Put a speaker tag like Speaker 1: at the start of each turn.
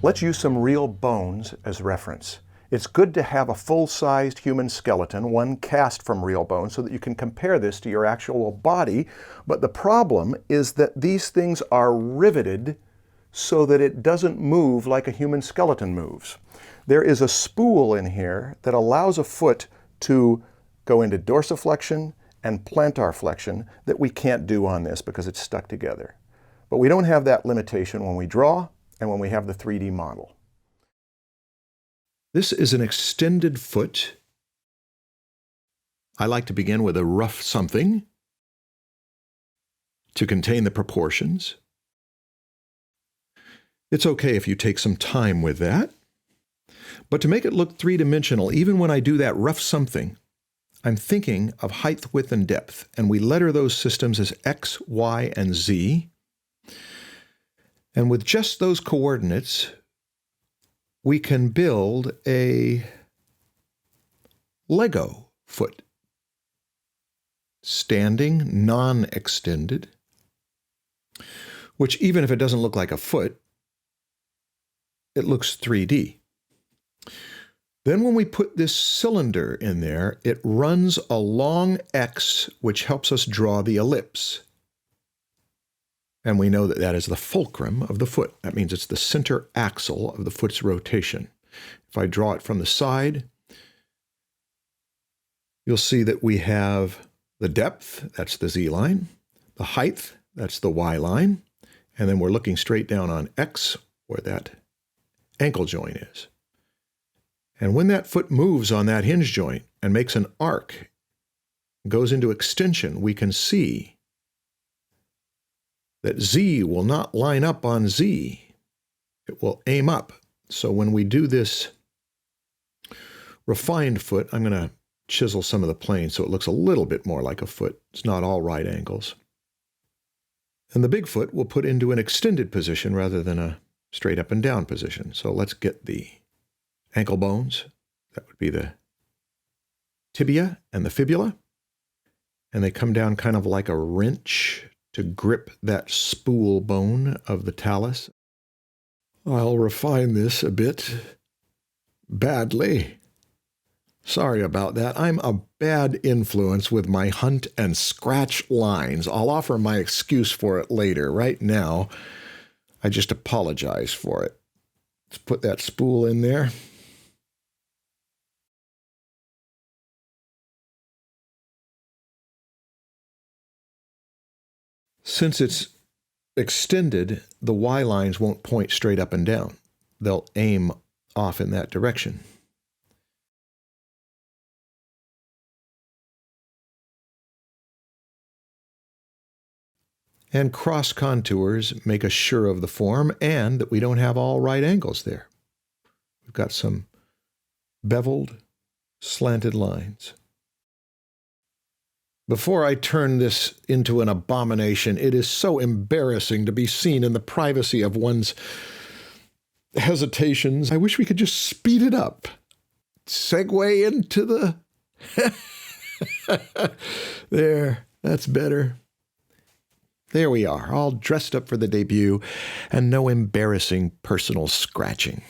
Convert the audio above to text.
Speaker 1: Let's use some real bones as reference. It's good to have a full-sized human skeleton, one cast from real bone, so that you can compare this to your actual body. But the problem is that these things are riveted so that it doesn't move like a human skeleton moves. There is a spool in here that allows a foot to go into dorsiflexion and plantar flexion that we can't do on this because it's stuck together. But we don't have that limitation when we draw and when we have the 3D model.
Speaker 2: This is an extended foot. I like to begin with a rough something to contain the proportions. It's okay if you take some time with that. But to make it look three-dimensional, even when I do that rough something, I'm thinking of height, width, and depth, and we letter those systems as X, Y, and Z. And with just those coordinates, we can build a Lego foot. Standing, non-extended, which even if it doesn't look like a foot, it looks 3D. Then when we put this cylinder in there, it runs along X, which helps us draw the ellipse. And we know that that is the fulcrum of the foot. That means it's the center axle of the foot's rotation. If I draw it from the side, you'll see that we have the depth, that's the Z line, the height, that's the Y line, and then we're looking straight down on X, where that ankle joint is. And when that foot moves on that hinge joint and makes an arc, goes into extension, we can see that Z will not line up on Z. It will aim up. So when we do this refined foot, I'm going to chisel some of the plane so it looks a little bit more like a foot. It's not all right angles. And the big foot we'll put into an extended position rather than a straight up and down position. So let's get the ankle bones. That would be the tibia and the fibula. And they come down kind of like a wrench to grip that spool bone of the talus. I'll refine this a bit badly. Sorry about that. I'm a bad influence with my hunt and scratch lines. I'll offer my excuse for it later. Right now, I just apologize for it. Let's put that spool in there. Since it's extended, the Y lines won't point straight up and down. They'll aim off in that direction. And cross contours make us sure of the form and that we don't have all right angles there. We've got some beveled, slanted lines. Before I turn this into an abomination, it is so embarrassing to be seen in the privacy of one's hesitations. I wish we could just speed it up. Segue into the... There, that's better. There we are, all dressed up for the debut, and no embarrassing personal scratching.